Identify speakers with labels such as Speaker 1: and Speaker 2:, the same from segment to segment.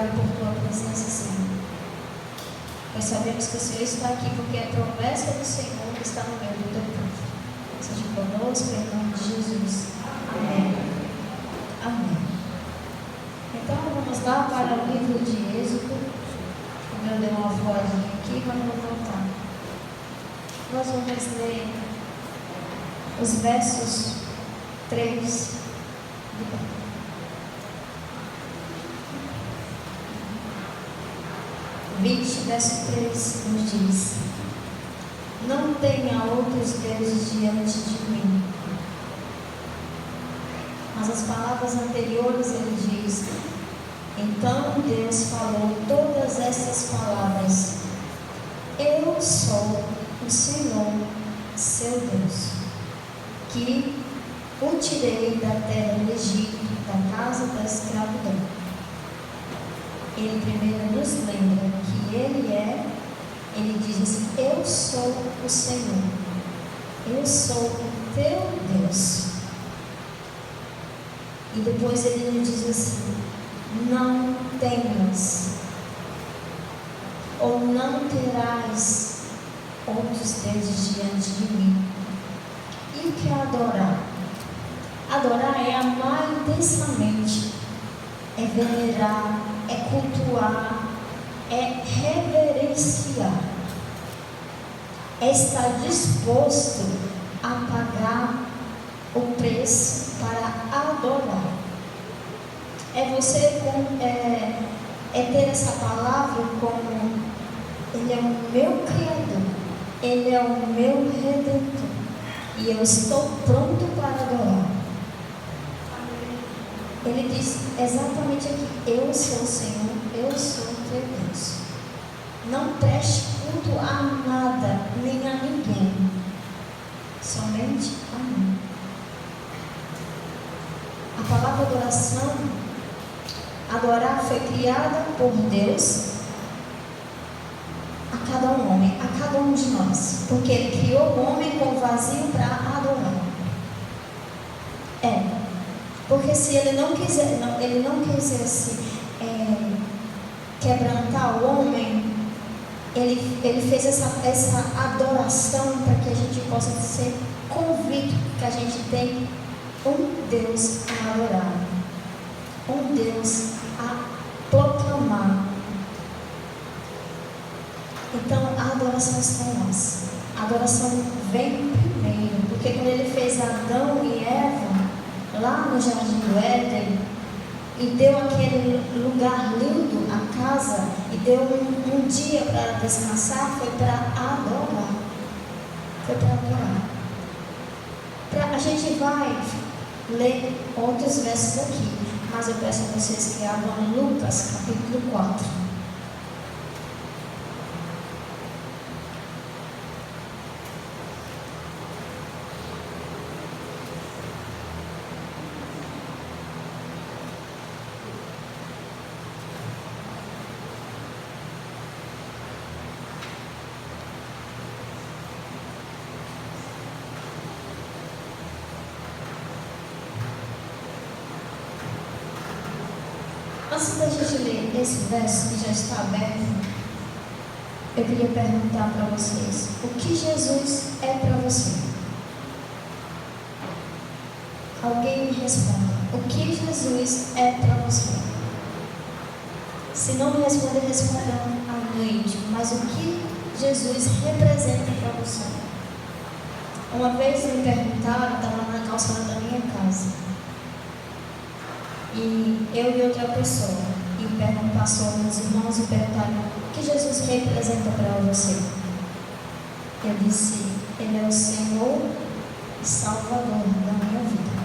Speaker 1: obrigado por tua presença, Senhor. Nós sabemos que o Senhor está aqui porque a promessa do Senhor está no meio do teu povo. Seja conosco em nome de Jesus. Amém. Amém. Então vamos lá para o livro de Êxodo. Como eu dei uma voadinha aqui, mas vou voltar. Nós vamos ler os versos 3 do 20, verso 3 nos diz: não tenha outros deuses diante de mim. Mas as palavras anteriores ele diz: então Deus falou todas essas palavras: eu sou o Senhor, seu Deus, que o tirei da terra do Egito, da casa da escravidão. Ele primeiro nos lembra que ele diz assim: eu sou o Senhor, eu sou o teu Deus. E depois ele nos diz assim: não tenhas, ou não terás outros deuses diante de mim. E o que é adorar? Adorar é amar intensamente, é venerar, é cultuar, é reverenciar, é estar disposto a pagar o preço para adorar. É você ter essa palavra como: ele é o meu Criador, ele é o meu Redentor, e eu estou pronto para adorar. Ele diz exatamente aqui: eu sou o Senhor, eu sou o teu Deus. Não preste culto a nada, nem a ninguém, somente a mim. A palavra adoração, adorar, foi criada por Deus a cada um homem, a cada um de nós, porque ele criou o homem com vazio para adorar. Porque se ele não quisesse quebrantar o homem, ele fez essa adoração para que a gente possa ser convicto que a gente tem um Deus a adorar, um Deus a proclamar. Então a adoração está em nós. A adoração vem primeiro, porque quando ele fez Adão e Eva lá no Jardim do Éden, e deu aquele lugar lindo, a casa, e deu um dia para descansar, foi para adorar. Foi para adorar. A gente vai ler outros versos aqui, mas eu peço a vocês que abram Lucas, capítulo 4. Antes da gente ler esse verso que já está aberto, eu queria perguntar para vocês: o que Jesus é para você? Alguém me responda: o que Jesus é para você? Se não me responder, respondam à noite. Mas o que Jesus representa para você? Uma vez me perguntaram, estava na calçada da minha casa, e eu e outra pessoa, e passou meus irmãos e perguntaram: o que Jesus representa para você? Eu disse: ele é o Senhor e Salvador da minha vida.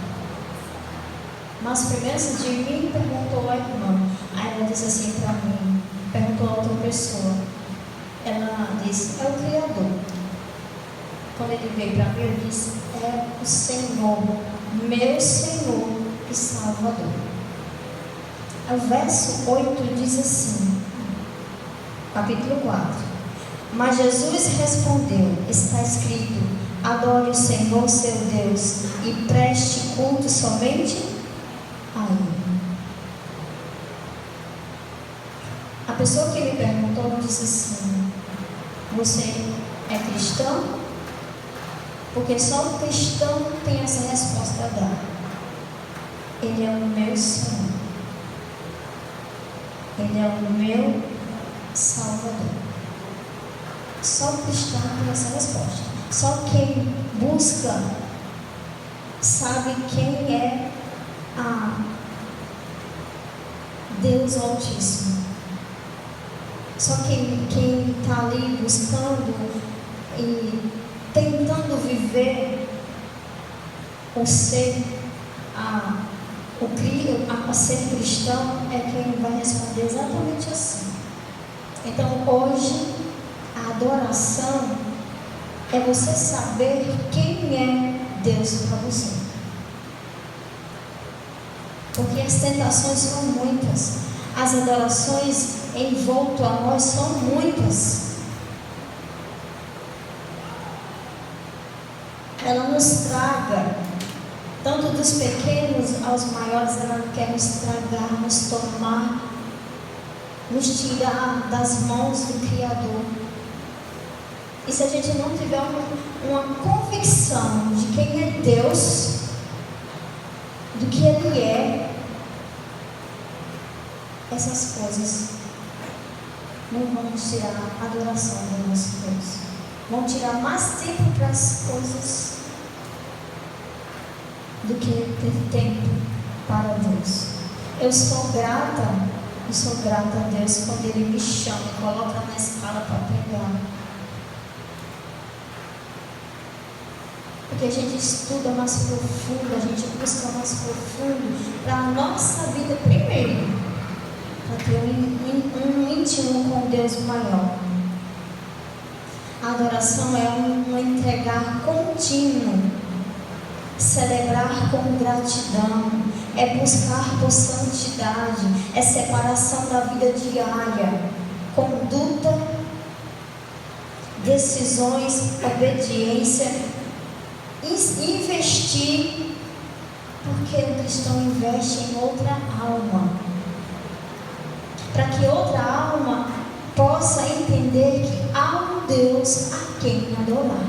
Speaker 1: Mas primeiro de mim perguntou a irmã. Aí ela disse assim para mim, perguntou a outra pessoa. Ela disse: é o Criador. Quando ele veio para mim, eu disse: é o Senhor, meu Senhor e Salvador. O verso 8 diz assim, capítulo 4: mas Jesus respondeu: está escrito, adore o Senhor seu Deus e preste culto somente a Ele. A pessoa que me perguntou disse assim: você é cristão? Porque só o cristão tem essa resposta a dar. Ele é o meu Senhor. Ele é o meu Salvador. Só o cristão tem essa resposta. Só quem busca sabe quem é Deus Altíssimo. Só quem está ali buscando e tentando viver o ser ser cristão é quem vai responder exatamente assim. Então hoje a adoração é você saber quem é Deus para você. Porque as tentações são muitas, as adorações em volta a nós são muitas. Ela nos traga, tanto dos pequenos aos maiores, ela quer nos tragar, nos tomar, nos tirar das mãos do Criador. E se a gente não tiver uma convicção de quem é Deus, do que Ele é, essas coisas não vão tirar a adoração do nosso Deus. Vão tirar mais tempo para as coisas do que ter tempo para Deus. Eu sou grata a Deus quando Ele me chama e coloca na escala para pregar. Porque a gente estuda mais profundo, a gente busca mais profundo para a nossa vida primeiro, para ter um íntimo com Deus maior. A adoração é um entregar contínuo, celebrar com gratidão, é buscar por santidade, é separação da vida diária, conduta, decisões, obediência, investir, porque o cristão investe em outra alma, para que outra alma possa entender que há um Deus a quem adorar.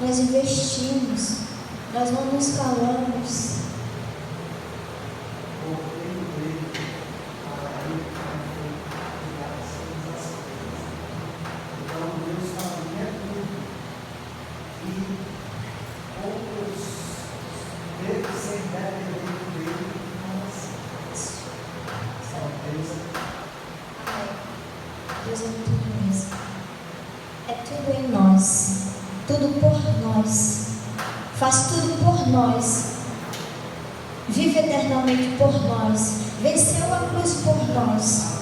Speaker 1: Nós investimos, nós não nos calamos. Deus é tudo isso. É tudo em nós. Tudo por nós. Faz tudo por nós. Vive eternamente por nós. Venceu a cruz por nós.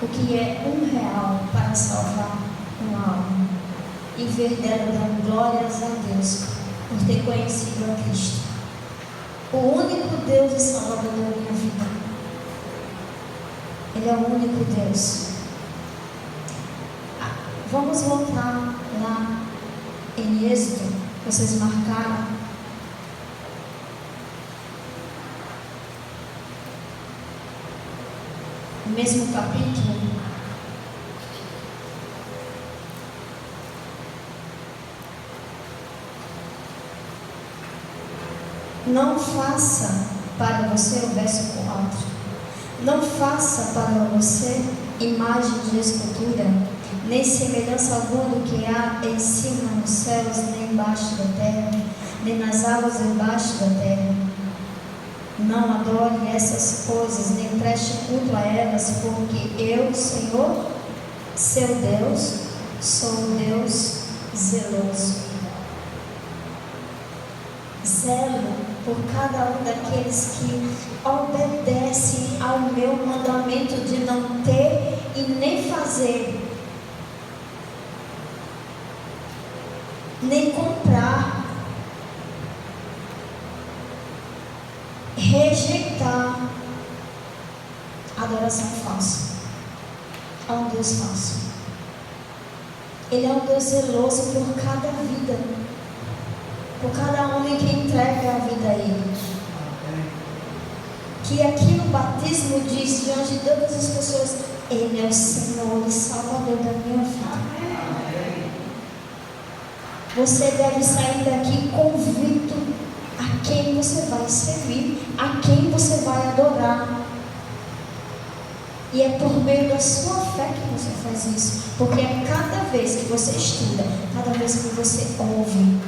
Speaker 1: O que é R$1 para salvar uma alma e ver dela dando glórias a Deus por ter conhecido a Cristo, o único Deus e Salvador da minha vida. Ele é o único Deus. Vamos voltar lá em Êxodo, vocês marcaram. O mesmo capítulo. Não faça para você, o verso 4. Não faça para você imagem de escultura, nem semelhança alguma do que há em cima nos céus, nem embaixo da terra, nem nas águas embaixo da terra. Não adore essas coisas, nem preste culto a elas, porque eu, Senhor, seu Deus, sou um Deus zeloso. Zelo por cada um daqueles que obedecem ao meu mandamento de não ter e nem fazer, nem comprar, rejeitar adoração falsa a um Deus falso. Ele é um Deus zeloso por cada vida, por cada homem que entrega a vida a Ele. que aqui no batismo diz diante de todas as pessoas: Ele é o Senhor e Salvador da minha vida. Você deve sair daqui convicto a quem você vai servir, a quem você vai adorar. E é por meio da sua fé que você faz isso, porque é cada vez que você estuda, cada vez que você ouve,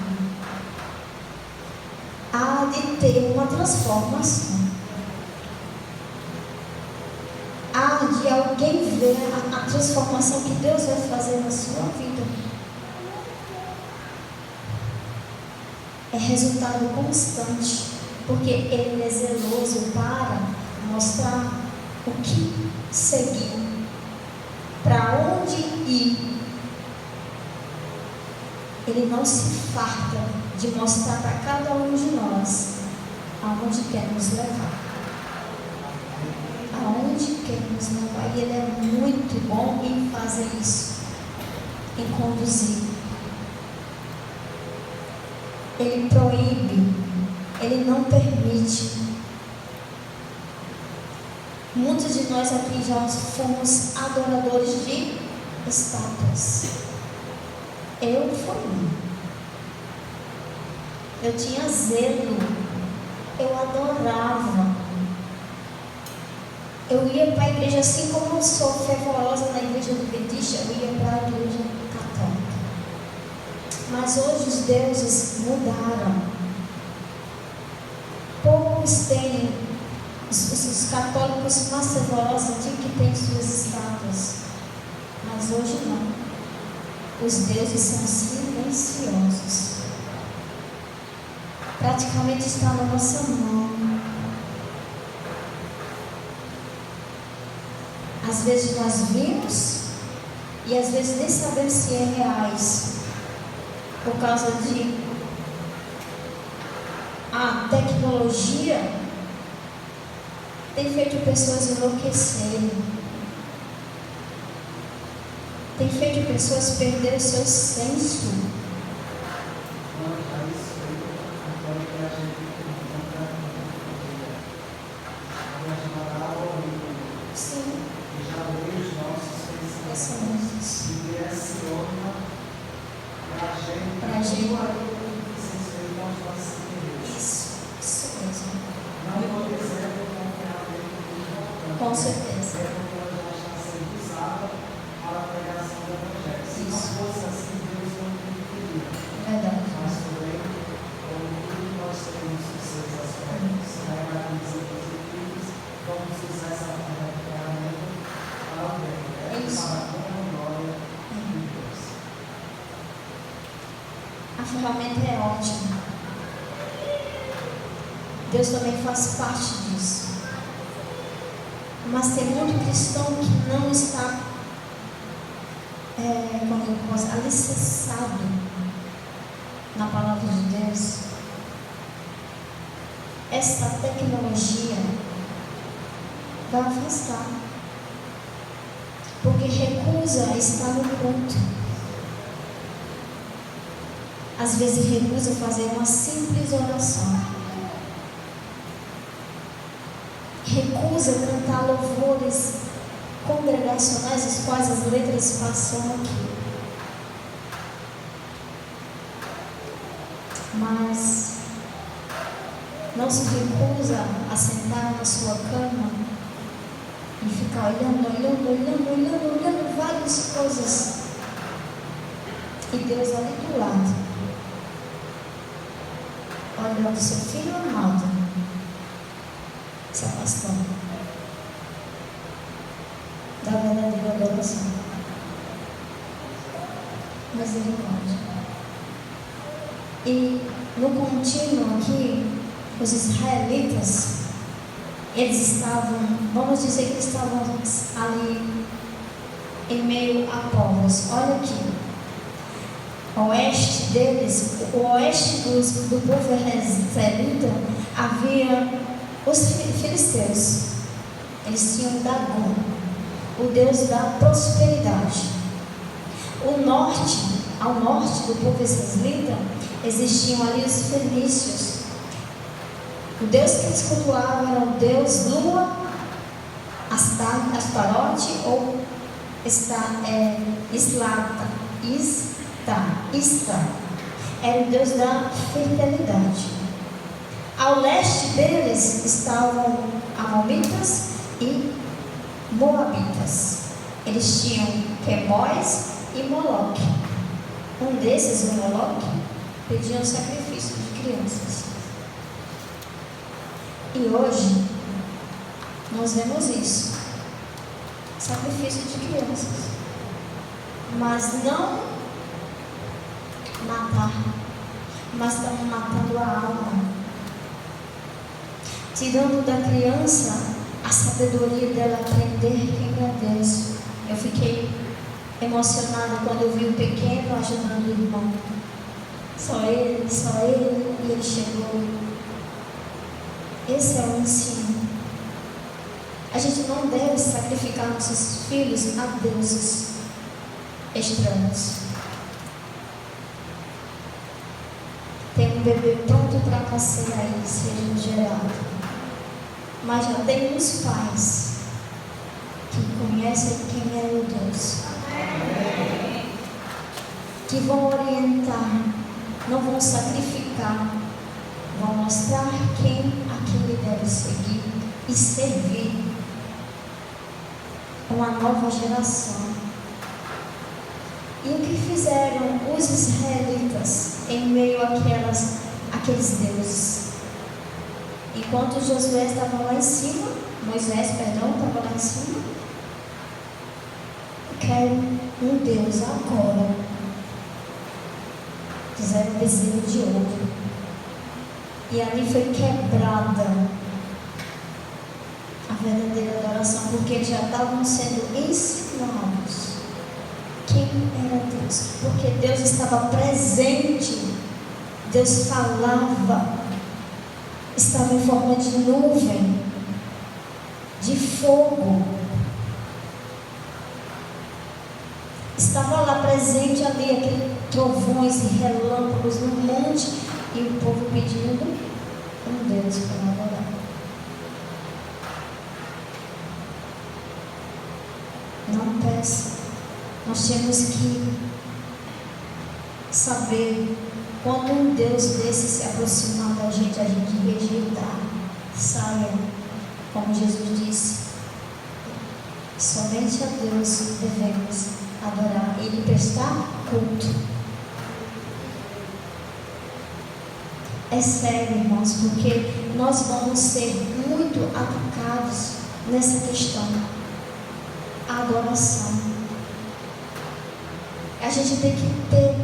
Speaker 1: há de ter uma transformação. Há de alguém ver a transformação que Deus vai fazer na sua vida. É resultado constante, porque Ele é zeloso para mostrar o que seguir, para onde ir. Ele não se farta de mostrar para cada um de nós aonde quer nos levar. Aonde quer nos levar. E Ele é muito bom em fazer isso, em conduzir. Ele proíbe, Ele não permite. Muitos de nós aqui já fomos adoradores de estátuas. Eu fui. Eu tinha zelo. Eu adorava. Eu ia para a igreja, assim como eu sou fervorosa na igreja adventista, eu ia para a igreja católica. Mas hoje os deuses mudaram. Poucos têm, os católicos mais fervorosos dizem que têm suas estátuas, mas hoje não. Os deuses são silenciosos. Praticamente está na nossa mão. Às vezes nós vimos e às vezes nem sabemos se é reais, por causa de a tecnologia tem feito pessoas enlouquecerem, tem feito pessoas perderem o seu senso. Sim. Pra gente. Isso mesmo. Com certeza. Isso. Verdade. Mas também, como nós temos seus aspectos, vamos usar essa ferramenta para o bem, para a glória de Deus. A ferramenta é ótima. Deus também faz parte disso. Mas tem muito cristão que não está alicerçado na palavra de Deus. Essa tecnologia vai afastar, porque recusa estar no culto. Às vezes recusa fazer uma simples oração. Recusa cantar louvores congregacionais, os quais as letras passam aqui. Mas não se recusa a sentar na sua cama e ficar olhando várias coisas. E Deus ali do lado, olhando seu filho amado se afastando da verdadeira adoração. Misericórdia. E no contínuo aqui, os israelitas, eles estavam, vamos dizer que eles estavam ali em meio a povos. Olha aqui, o oeste deles, o oeste do povo israelita, havia os filisteus. Eles tinham Dagon, o deus da prosperidade. Ao norte do povo israelita, existiam ali os fenícios, O Deus que eles cultuavam era o Deus Lua, Astarote ou Istar. Era o Deus da fertilidade. Ao leste deles estavam Amonitas e Moabitas. Eles tinham Quemóis e Moloque. Um desses, o Moloque, pedia um sacrifício de crianças. E hoje nós vemos isso, sacrifício de crianças, mas não matar, mas estamos matando a alma, tirando da criança a sabedoria dela aprender quem é Deus. Eu fiquei emocionada quando eu vi o pequeno ajudando o irmão, só ele, e ele chegou. Esse é o ensino. A gente não deve sacrificar nossos filhos a deuses estranhos. Tem um bebê pronto para nascer aí, seja gerado. Mas já tem uns pais que conhecem quem é o Deus. Que vão orientar, não vão sacrificar, vão mostrar quem aquele deve seguir e servir uma nova geração. E o que fizeram os israelitas em meio àqueles deuses? Enquanto Josué estava lá em cima, Moisés estava lá em cima, quero um Deus agora. Fizeram bezerro de ouro. E ali foi quebrada a verdadeira adoração, porque eles já estavam sendo ensinados quem era Deus, porque Deus estava presente, Deus falava, estava em forma de nuvem, de fogo, estava lá presente ali, aqueles trovões e relâmpagos no monte. E o povo pedindo um Deus para adorar. Não peça. Nós temos que saber quando um Deus desse se aproximar da gente, a gente rejeitar. Saia, como Jesus disse, somente a Deus devemos adorar, Ele prestar culto. É sério, irmãos, porque nós vamos ser muito atacados nessa questão. A adoração. A gente tem que ter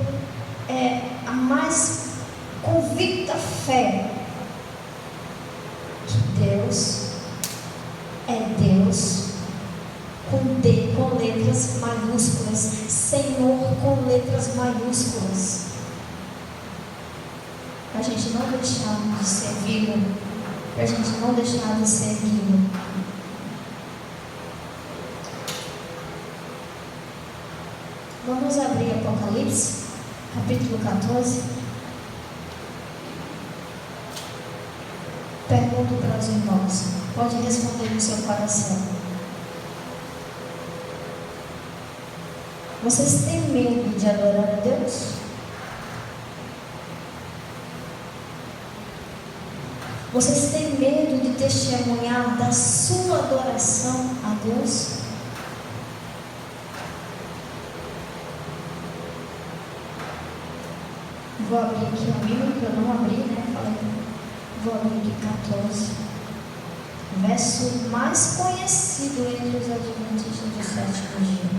Speaker 1: a mais convicta fé que Deus é Deus com letras maiúsculas, Senhor com letras maiúsculas. Para a gente não deixar de servi-lo, para a gente não deixar de segui-lo. Vamos abrir Apocalipse, capítulo 14. Pergunto para os irmãos, pode responder no seu coração. Vocês têm medo de adorar a Deus? Vocês têm medo de testemunhar da sua adoração a Deus? Vou abrir aqui a Bíblia, que eu não abri, né? Vou abrir aqui 14. Verso mais conhecido entre os adventistas do sétimo dia.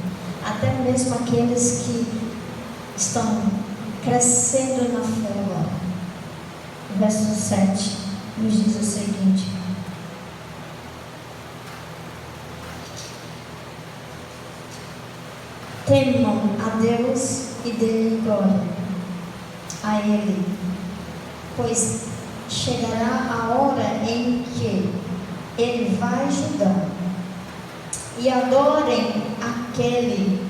Speaker 1: Até mesmo aqueles que estão crescendo na fé agora. Verso 7 nos diz o seguinte: temam a Deus e dê-lhe glória a Ele, pois chegará a hora em que Ele vai julgar. E adorem aquele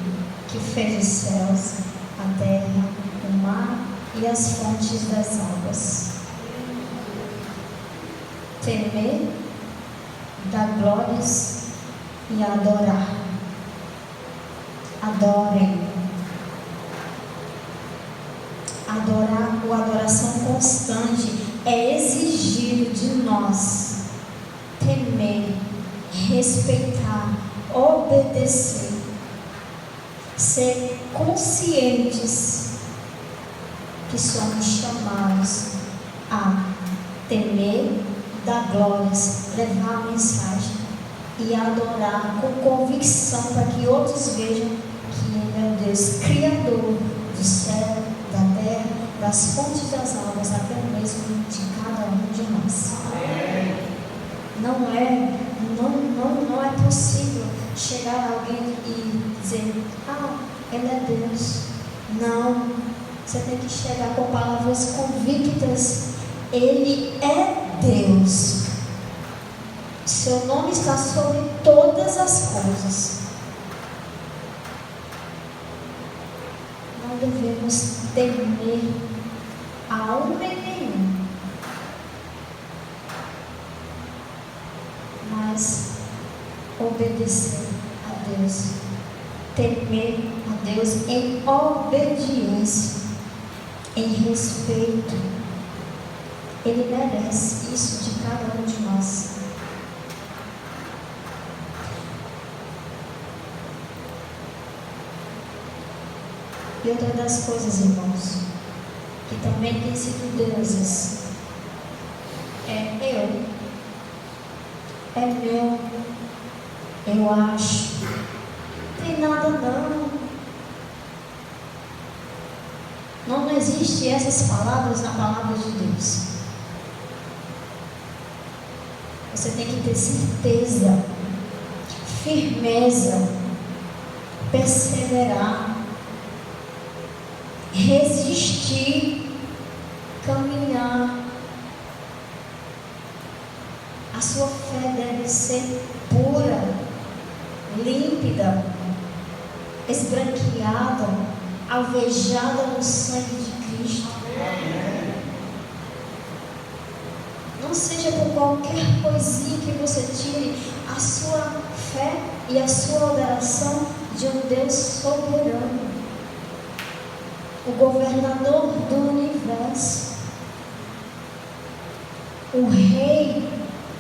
Speaker 1: que fez os céus, a terra, o mar e as fontes das águas. temer, dar glórias e adorar. Adorem. Adorar, ou adoração constante, é exigido de nós temer, respeitar, obedecer, ser conscientes que somos chamados a temer, dar glórias, levar a mensagem e adorar com convicção para que outros vejam que Ele é o Deus Criador do céu, da terra, das fontes das águas, até mesmo de cada um de nós. Não é possível chegar a alguém e dizer: Ele é Deus. Não, você tem que chegar com palavras convictas. Ele é Deus. Seu nome está sobre todas as coisas. Não devemos temer a homem nenhum, mas obedecer a Deus, temer a Deus em obediência, em respeito. Ele merece isso de cada um de nós. E outra das coisas, irmãos, que também tem sido deuses, é meu, eu acho, não tem nada não existe essas palavras na palavra de Deus. Você tem que ter certeza, firmeza, perseverar, resistir, caminhar. A sua fé deve ser pura, límpida, esbranqueada, alvejada no sangue de Cristo. Não seja por qualquer coisinha que você tire a sua fé e a sua adoração de um Deus soberano, o governador do universo, o rei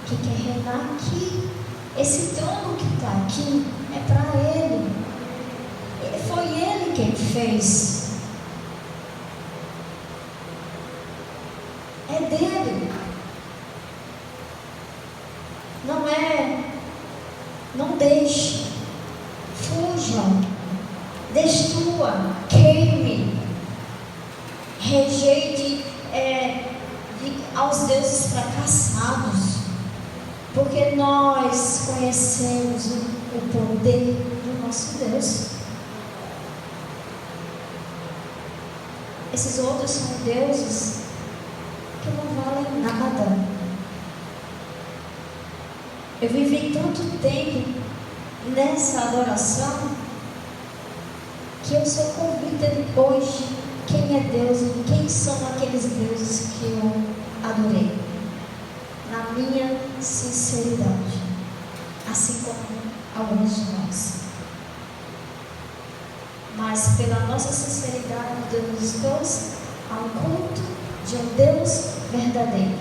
Speaker 1: que quer reinar aqui. Esse trono que está aqui é para Ele. Foi Ele quem fez. É dele. Não deixe, fujam, destrua, queime, rejeite aos deuses fracassados, porque nós conhecemos o poder do nosso Deus. Esses outros são deuses que não valem nada. Eu vivi tanto tempo nessa adoração que eu sou convicta de hoje quem é Deus e quem são aqueles deuses que eu adorei, na minha sinceridade, assim como alguns de nós. Mas pela nossa sinceridade, Deus nos trouxe a um culto de um Deus verdadeiro,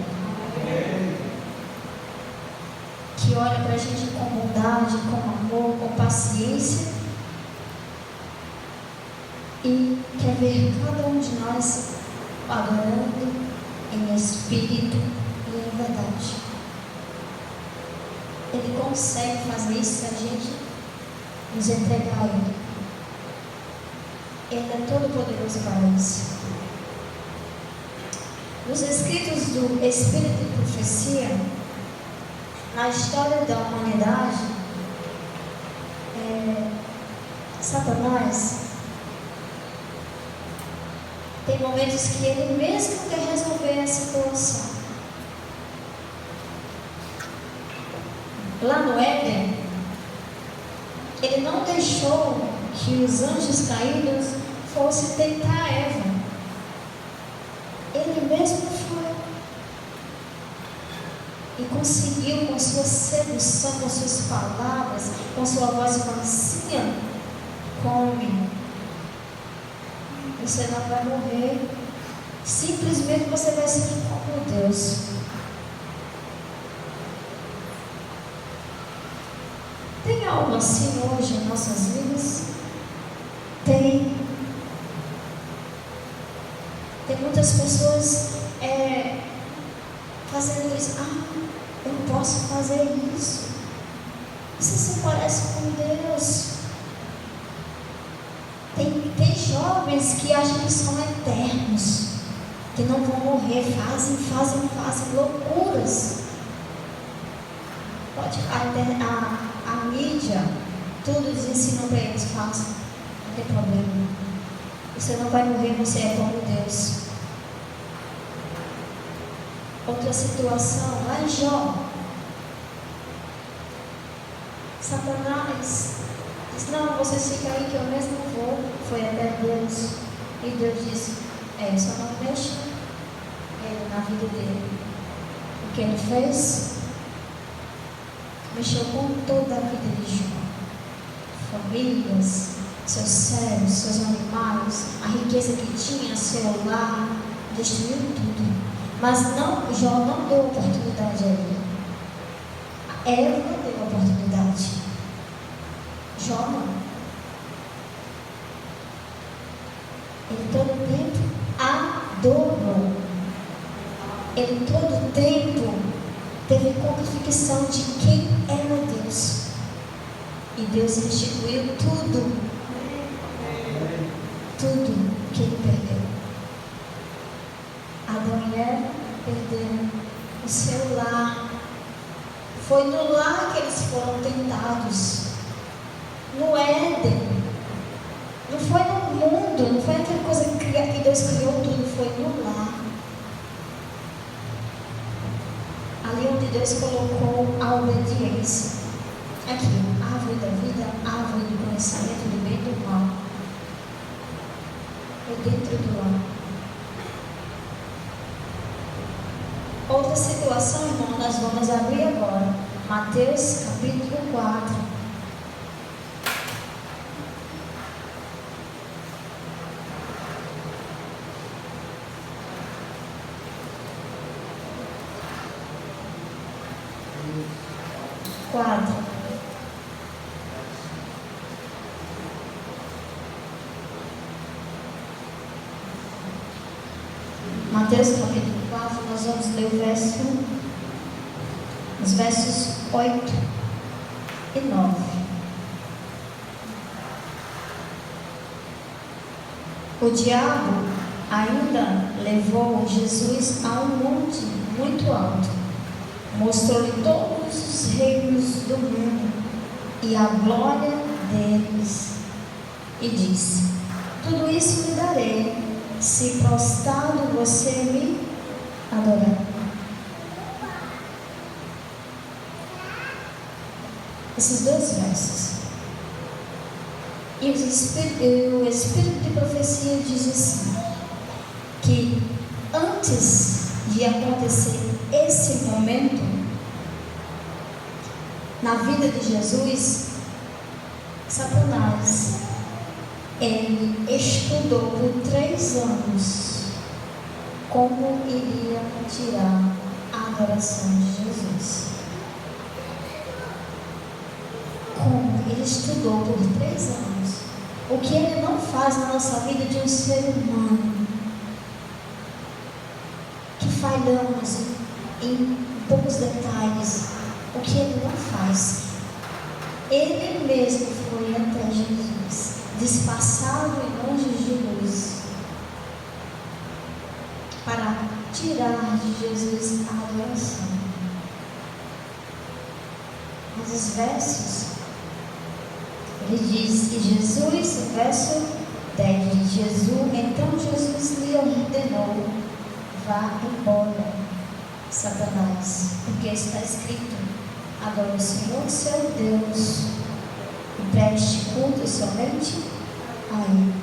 Speaker 1: que olha para a gente com bondade, com amor, com paciência, e quer ver cada um de nós adorando em espírito e em verdade. Ele consegue fazer isso se a gente nos entregar a Ele. Ele é todo poderoso para isso. Nos escritos do Espírito de Profecia, na história da humanidade, Satanás tem momentos que ele mesmo quer resolver a situação. Lá no Éden, ele não deixou que os anjos caídos fossem tentar Eva. Ele mesmo foi. e conseguiu, com sua sedução, com suas palavras, com sua voz mansinha, come. Você não vai morrer. Simplesmente você vai ser como Deus. Tem algo assim hoje em nossas vidas? Tem. Tem muitas pessoas fazendo isso. Eu posso fazer isso. Você se parece com Deus. Tem jovens que acham que são eternos, que não vão morrer, fazem loucuras. Pode a mídia, tudo eles ensinam para eles, façam, não tem problema. Você não vai morrer, você é como Deus. Outra situação, lá em Jó, Satanás disse: não, vocês ficam aí que eu mesmo vou. Foi até Deus, e Deus disse: só não mexa na vida dele. O que ele fez? Mexeu com toda a vida de Jó, famílias, seus servos, seus animais, a riqueza que tinha, seu lar, destruiu tudo. Mas Jó não deu oportunidade a ele. Ela não deu oportunidade. Jó não. Ele todo tempo adorou. Ele todo tempo teve convicção de quem era Deus. E Deus restituiu tudo que ele perdeu. Adão e Eva perderam o seu lar. Foi no lar que eles foram tentados. No Éden. Não foi no mundo, não foi aquela coisa que Deus criou tudo, foi no lar. Ali onde Deus colocou a obediência. Aqui, árvore da vida, árvore do conhecimento do bem e do mal. Foi dentro do lar. Outra situação, irmão, nós vamos abrir agora. Mateus capítulo 4. Mateus capítulo 4, nós vamos ler os versos 8 e 9. O diabo ainda levou Jesus a um monte muito alto, mostrou-lhe todos os reinos do mundo e a glória deles, e disse: tudo isso lhe darei, se prostrado você me adorar. Esses dois versos. E o Espírito de profecia diz assim, que antes de acontecer esse momento na vida de Jesus, Satanás, ele estudou por 3 anos como iria tirar a adoração de Jesus. Como? Ele estudou por 3 anos. O que ele não faz na nossa vida de um ser humano, que falhamos em poucos detalhes, o que ele não faz. Ele mesmo foi até Jesus, disfarçado em anjos de luz, para tirar de Jesus a adoração. Mas os versos, ele diz que Jesus, verso 10, então Jesus lhe ordenou: vá embora, Satanás, porque está escrito: adore o Senhor seu Deus e preste culto somente a Ele.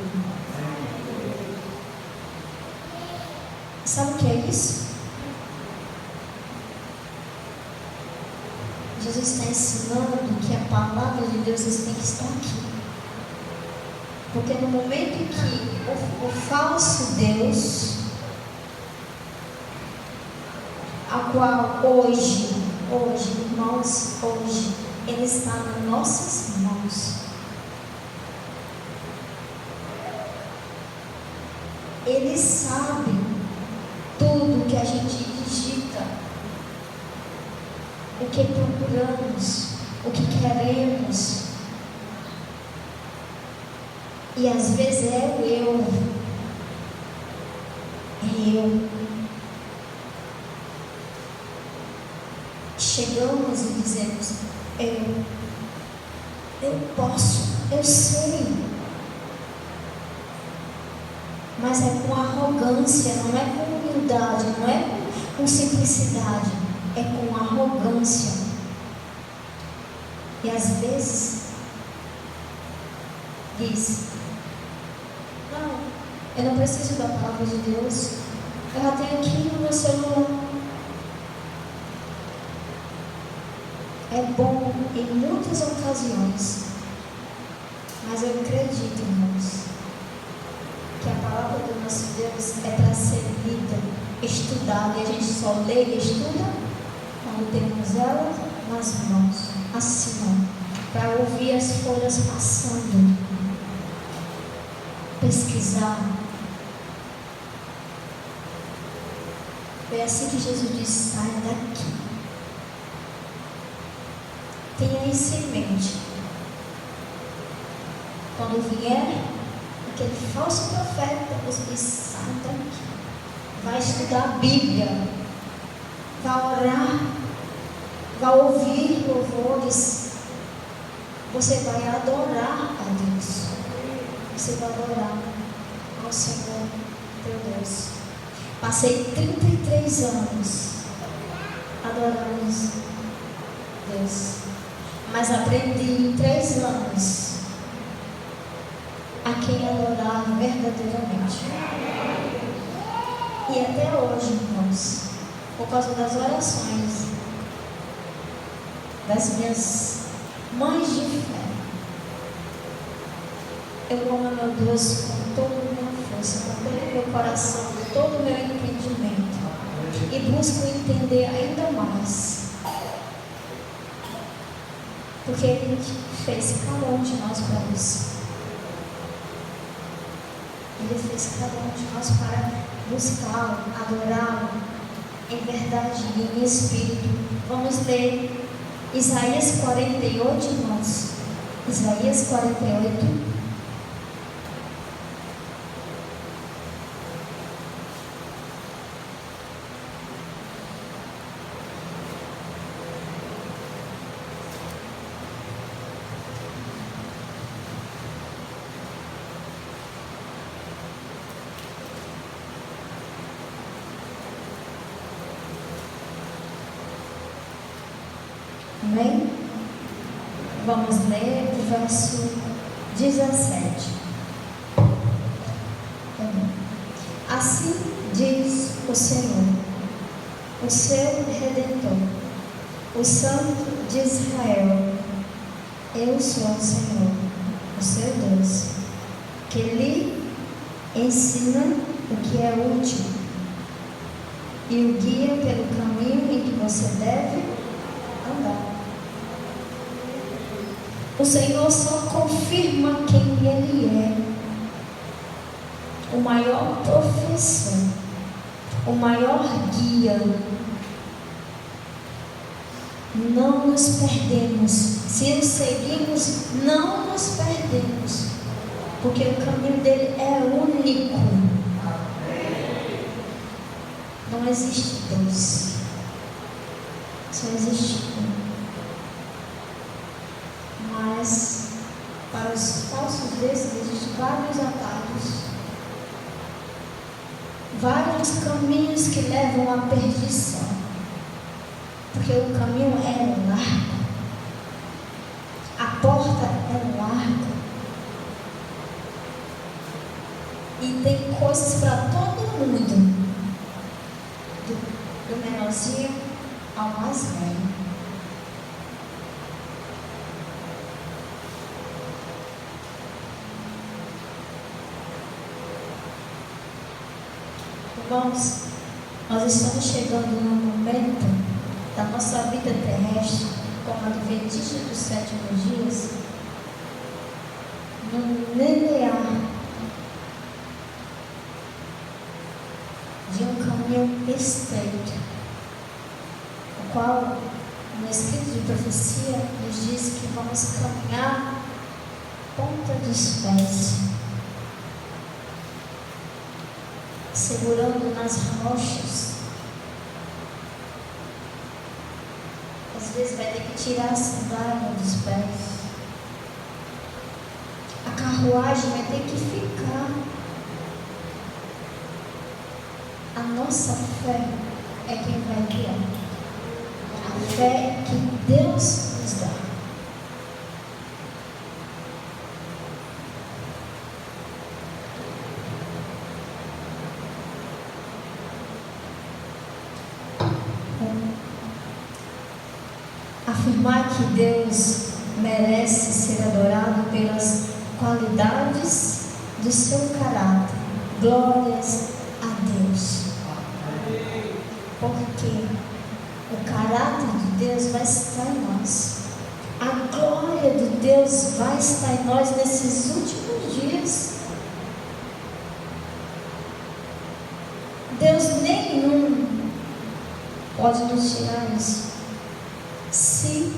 Speaker 1: Sabe o que é isso? Jesus está ensinando que a palavra de Deus tem que estar aqui. Porque no momento em que o falso Deus, a qual hoje, irmãos, ele está nas nossas mãos. Ele sabe tudo que a gente digita, o que procuramos, o que queremos. E às vezes é eu. Chegamos e dizemos, eu posso, eu sei. Mas é com arrogância, não é com humildade, não é com simplicidade, é com arrogância. E às vezes diz, não, eu não preciso da palavra de Deus, eu já tenho aqui no meu celular. É bom em muitas ocasiões, mas eu acredito, irmãos, que a palavra do nosso Deus é para ser lida, estudada, e a gente só lê e estuda quando temos ela nas mãos, assim, para ouvir as folhas passando, pesquisar. É assim que Jesus disse, sai daqui. Tenha isso em mente. Quando vier aquele falso profeta, você diz, sai daqui. Vai estudar a Bíblia, vai orar, vai ouvir louvores. Você vai adorar a Deus. Você vai adorar ao Senhor teu Deus. Passei 33 anos adorando Deus, mas aprendi em 3 anos a quem adorar verdadeiramente. E até hoje, irmãos, por causa das orações das minhas mães de fé, eu amo meu Deus com toda a minha força, com todo o meu coração, com todo o meu entendimento, e busco entender ainda mais, porque Ele fez cada um de nós para isso. Ele fez cada um de nós para buscá-lo, adorá-lo em verdade e em espírito. Vamos ler Isaías 48, irmãos. Isaías 48. Amém? Vamos ler o verso 17. Assim diz o Senhor, o seu Redentor, o Santo de Israel: eu sou o Senhor, o seu Deus, que lhe ensina o que é útil e o guia pelo caminho em que você deve andar. O Senhor só confirma quem Ele é. O maior professor, o maior guia. Não nos perdemos. Se o seguimos, não nos perdemos, porque o caminho dele é único. Não existe dois, só existe um. Mas para os falsos deuses existem vários atalhos, vários caminhos que levam à perdição, porque o caminho é largo, a porta é larga, e tem coisas para todo mundo, do menorzinho ao mais velho. Irmãos, nós estamos chegando num momento da nossa vida terrestre, como adventista dos 7 dias, num linear de um caminho estreito, o qual, no escrito de profecia, nos diz que vamos caminhar ponta dos pés, segurando nas rochas. Às vezes vai ter que tirar a sandália dos pés. A carruagem vai ter que ficar. A nossa fé é quem vai guiar. A fé que Deus nos dá. Afirmar que Deus merece ser adorado pelas qualidades do seu caráter. Glórias a Deus. Porque o caráter de Deus vai estar em nós. A glória de Deus vai estar em nós nesses últimos dias. Deus nenhum pode nos tirar isso, se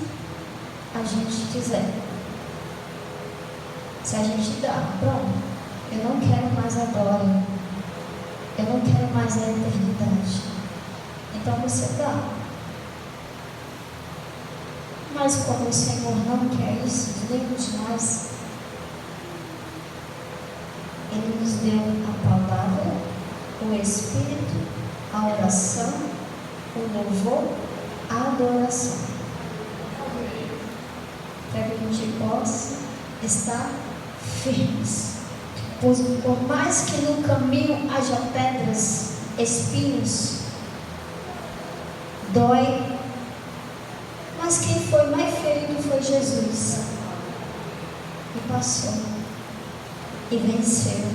Speaker 1: a gente quiser. Se a gente dá, pronto, eu não quero mais a glória, eu não quero mais a eternidade, então você dá. Mas como o Senhor não quer isso de nenhum de nós, Ele nos deu a palavra, o Espírito, a oração, o louvor, a adoração, para que a gente possa estar firmes. Pois por mais que no caminho haja pedras, espinhos, dói, mas quem foi mais ferido foi Jesus, e passou, e venceu.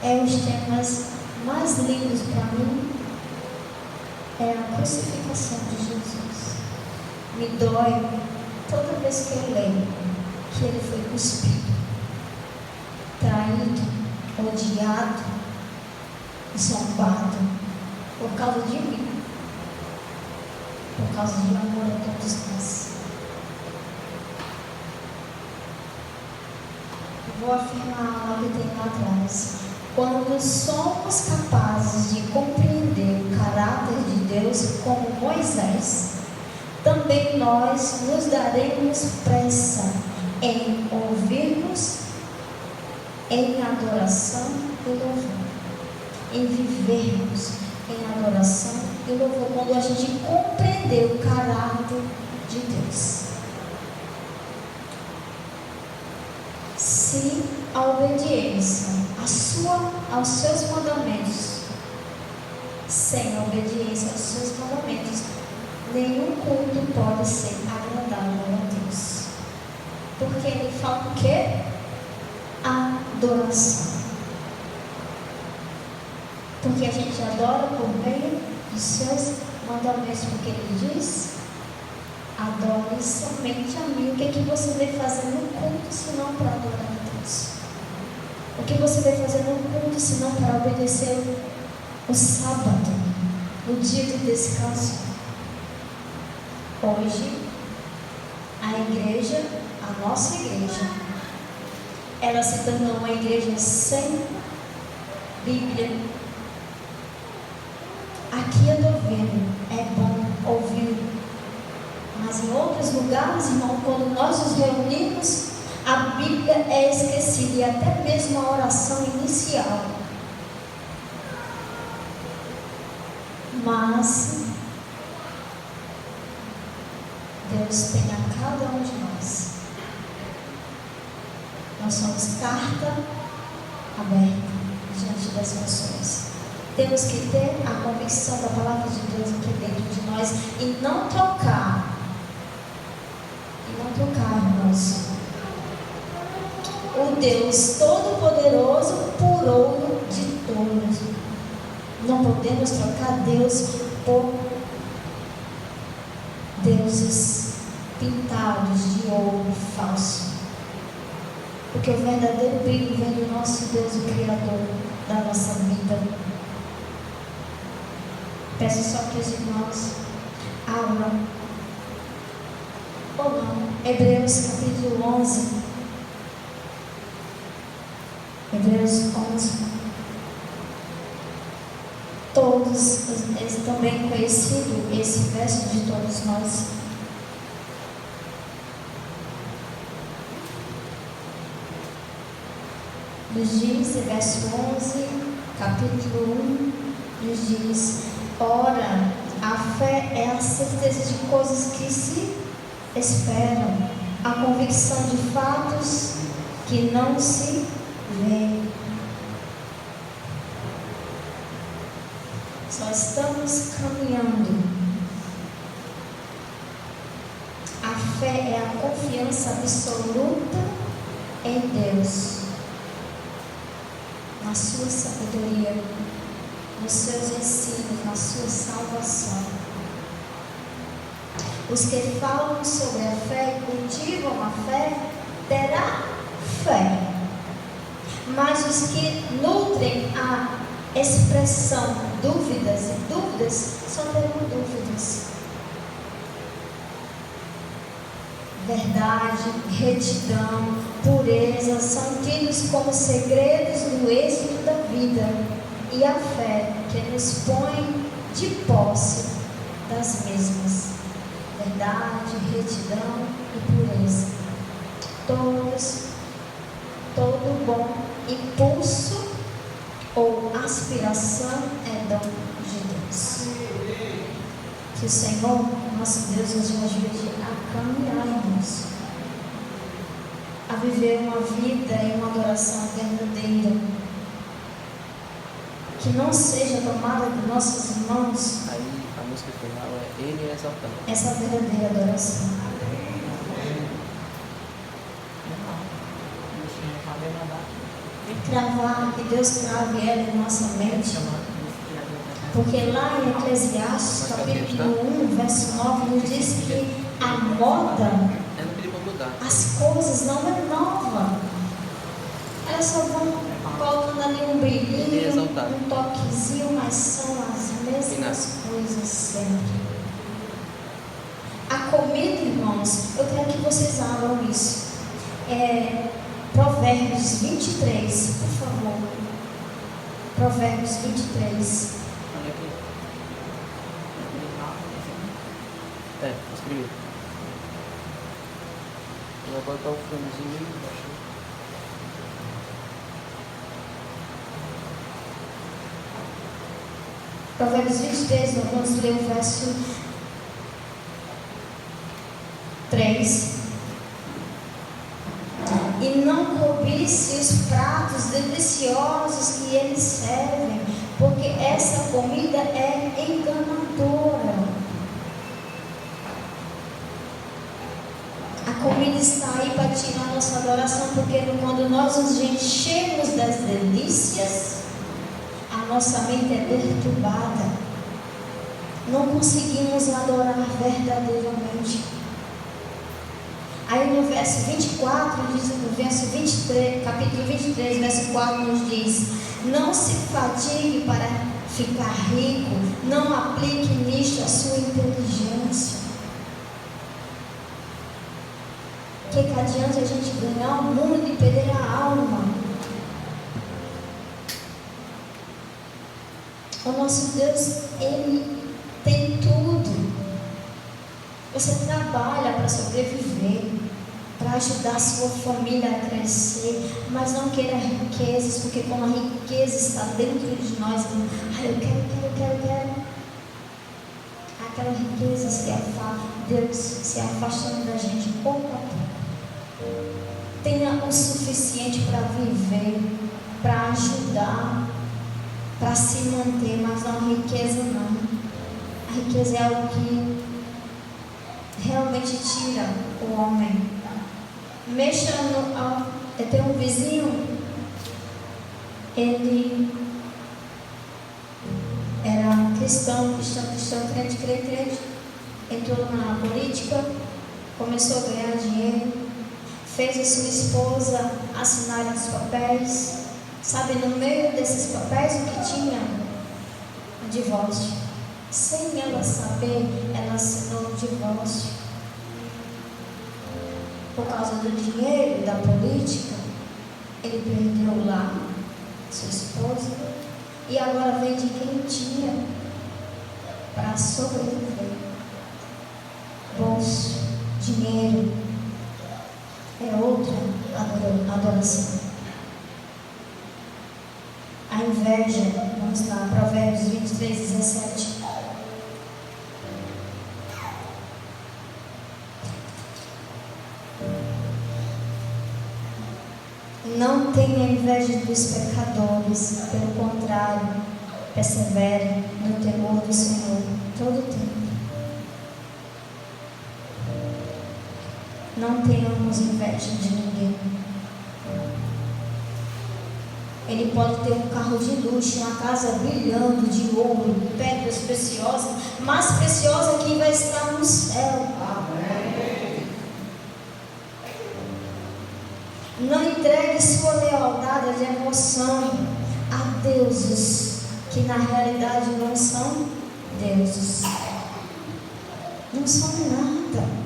Speaker 1: É os temas mais lindos para mim, é a crucificação de Jesus. Me dói toda vez que eu lembro que Ele foi cuspido, traído, odiado e zombado por causa de mim, por causa de amor a todos nós. Eu vou afirmar algo que tem lá atrás. Quando somos capazes de compreender o caráter de Deus como Moisés, também nós nos daremos pressa em ouvirmos, em adoração e louvor, em vivermos em adoração e louvor, quando a gente compreender o caráter de Deus. Se a obediência aos seus mandamentos, sem a obediência aos seus mandamentos, nenhum culto pode ser agradável a Deus. Porque Ele fala o quê? Adoração. Porque a gente adora por meio dos seus mandamentos, porque Ele diz: adore somente a mim. O que é que você veio fazer no culto, senão para adorar a Deus? O que você veio fazer no culto, senão para obedecer o sábado, o dia de descanso? Hoje, a igreja, a nossa igreja, ela se tornou uma igreja sem Bíblia. Aqui eu estou vendo, é bom ouvir, mas em outros lugares, irmão, quando nós nos reunimos, a Bíblia é esquecida, e até mesmo a oração inicial. Mas Deus tem a cada um de nós. Nós somos carta aberta diante das nações. Temos que ter a convicção da palavra de Deus aqui dentro de nós e não trocar, irmãos, o o Deus Todo-Poderoso por ouro de tolos. Não podemos trocar Deus por deuses pintados de ouro falso. Porque o verdadeiro brilho vem do nosso Deus, o Criador da nossa vida. Peço só que os irmãos abram, ou não, Hebreus capítulo 11. Hebreus 11. Todos, também conhecido esse verso de todos nós. Nos diz, verso 11, capítulo 1, nos diz: ora, a fé é a certeza de coisas que se esperam, a convicção de fatos que não se veem. Só estamos caminhando. A fé é a confiança absoluta em Deus, na sua sabedoria, nos seus ensinos, na sua salvação. Os que falam sobre a fé e cultivam a fé, terá fé. Mas os que nutrem a expressão dúvidas, só terão dúvidas. Verdade, retidão, pureza são tidos como segredos do êxito da vida, e a fé que nos põe de posse das mesmas. Verdade, retidão e pureza. Todo bom impulso ou aspiração é dom de Deus. Que o Senhor, nosso Deus, nos ajude a caminhar, irmãos, a viver uma vida e uma adoração verdadeira, que não seja tomada de nossas mãos.
Speaker 2: Aí a música final é Ele exaltando.
Speaker 1: Essa verdadeira adoração. Cravar, que Deus crave ela em nossa mente. Porque lá em Eclesiastes, capítulo 1, verso 9, nos diz que a moda, as coisas não é nova. Elas só vão colocando ali um brilhinho, um toquezinho, mas são as mesmas coisas sempre. A comida, irmãos, eu quero que vocês abram isso. Provérbios 23, por favor. Provérbios 23.
Speaker 2: Escrevi. Vou botar o fonezinho embaixo.
Speaker 1: Provérbios 23, nós vamos ler o verso 3. E não cobice os pratos deliciosos que eles servem, porque essa comida é enganadora. A comida está aí para tirar a nossa adoração, porque quando nós nos enchemos das delícias, a nossa mente é perturbada. Não conseguimos adorar verdadeiramente. Aí no verso 24, no verso 23, capítulo 23, verso 4 nos diz: não se fadigue para ficar rico, não aplique nisto a sua inteligência. Que adianta a gente ganhar o mundo e perder a alma? O nosso Deus, Ele tem tudo. Você trabalha para sobreviver, para ajudar a sua família a crescer, mas não queira riquezas, porque quando a riqueza está dentro de nós, eu quero. Aquela riqueza Deus se afastando da gente pouco a pouco. Tenha o suficiente para viver, para ajudar, para se manter, mas não a riqueza não. A riqueza é algo que realmente tira o homem. Mexa Eu tenho um vizinho, ele era cristão, crente, entrou na política, começou a ganhar dinheiro, fez a sua esposa assinar os papéis. Sabe, no meio desses papéis o que tinha? Um divórcio. Sem ela saber, ela assinou o divórcio. Por causa do dinheiro, da política, ele perdeu o lar, sua esposa, e agora vende quem tinha para sobreviver. Bolso, dinheiro, é outra adoração. A inveja, vamos lá, Provérbios 23, 17. Não tenha inveja dos pecadores, pelo contrário, persevere no temor do Senhor todo o tempo. Não tenhamos inveja de ninguém. Ele pode ter um carro de luxo, uma casa brilhando de ouro, pedras preciosas, mais preciosa que vai estar no céu. Amém. Não entregue sua lealdade, a devoção a deuses que na realidade não são deuses. Não são nada.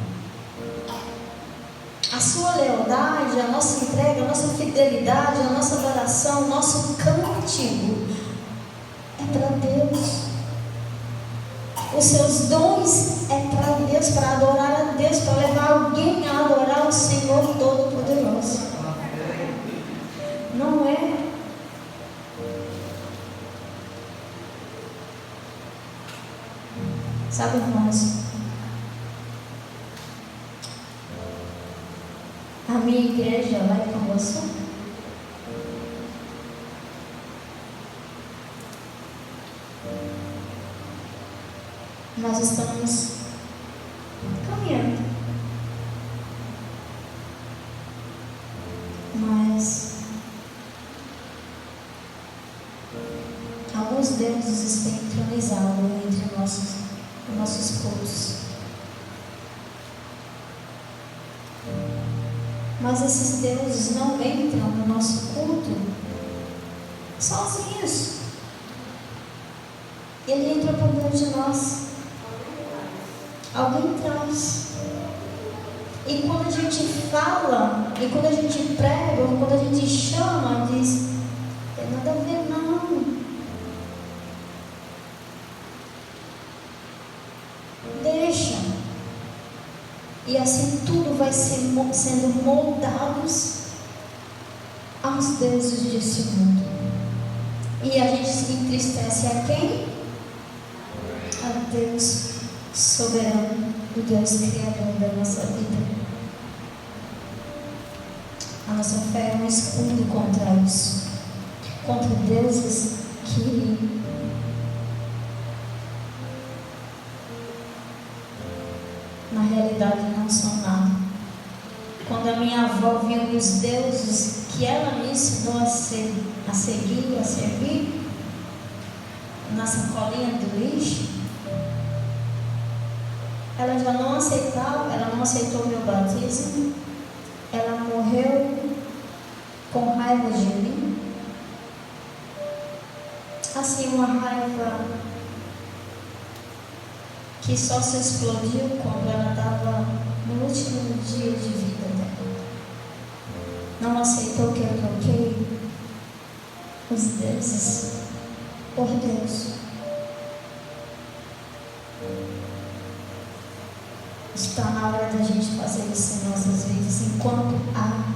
Speaker 1: A sua lealdade, a nossa entrega, a nossa fidelidade, a nossa adoração, o nosso cântico é para Deus. Os seus dons é para Deus, para adorar a Deus, para levar alguém a adorar o Senhor Todo-Poderoso. Não é? Sabe, irmãos? A minha igreja vai com você? Nós estamos caminhando. Mas alguns deuses têm entronizado entre nossos cultos. Mas esses deuses não entram no nosso culto sozinhos. Ele entra por dentro de nós. Alguém traz. E quando a gente fala, e quando a gente prega, ou quando a gente chama, diz: tem nada a ver, não. Deixa. E assim tudo vai sendo moldados aos deuses desse mundo. E a gente se entristece a quem? A Deus soberano, o Deus criador da nossa vida. A nossa fé é um escudo contra isso, contra deuses que na realidade não são nada. Quando a minha avó viu os deuses que ela me ensinou a seguir, a servir, na sacolinha do lixo, ela já não aceitava, ela não aceitou meu batismo, ela morreu com raiva de mim, assim, uma raiva que só se explodiu quando ela estava no último dia de vida dela. Não aceitou que eu troquei os deuses por Deus. Está na hora da gente fazer isso em nossas vidas, enquanto há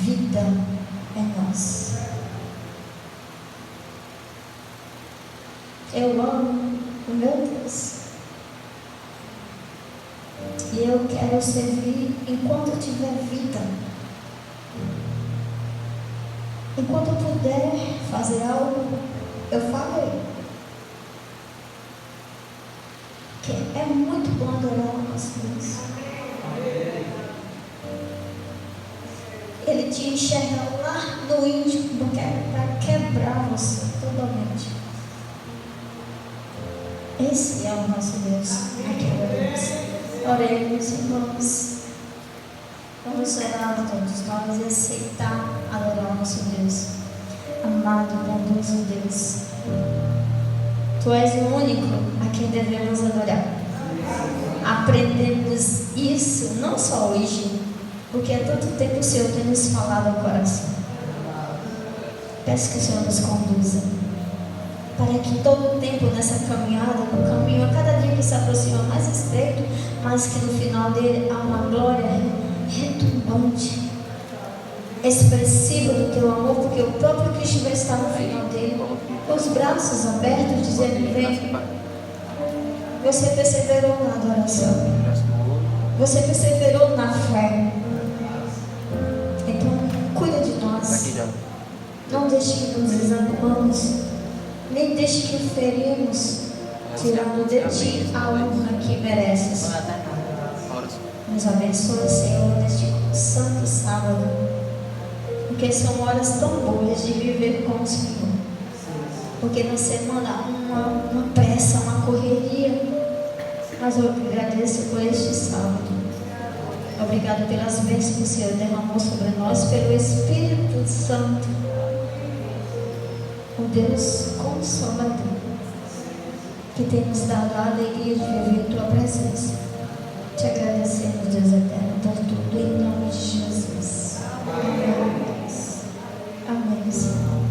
Speaker 1: vida em nós. Eu amo o meu Deus. E eu quero servir enquanto eu tiver vida. Enquanto eu puder fazer algo, eu farei. Que é muito bom adorar o nosso Deus. Ele te enxerga lá no íntimo para quebrar você totalmente. Esse é o nosso Deus. Oremos, irmãos. Vamos orar todos nós e aceitar adorar o nosso Deus. Amado, bondoso Deus, Tu és o único a quem devemos adorar. Aprendemos isso não só hoje, porque há tanto tempo o Senhor tem nos falado ao coração. Peço que o Senhor nos conduza, para que todo o tempo nessa caminhada, no caminho, a cada dia que se aproxima mais estreito, mas que no final dele há uma glória retumbante, expressiva do Teu amor, porque o próprio Cristo vai estar no final dele, com os braços abertos, dizendo: vem. Você perseverou na adoração, você perseverou na fé. Então, cuida de nós. Não deixe que nos desanimamos, nem deixe que o ferimos, tirando de Ti a honra que mereces. Nos abençoe, Senhor, neste santo sábado, porque são horas tão boas de viver com o Senhor. Porque na semana uma pressa, uma correria, mas eu agradeço por este sábado. Obrigado pelas bênçãos que o Senhor derramou sobre nós, pelo Espírito Santo, o Deus Consolador, que tem nos dado a alegria de viver Tua presença. Te agradecemos, Deus eterno, por tudo, em nome de Jesus. Amém. Amém, Senhor.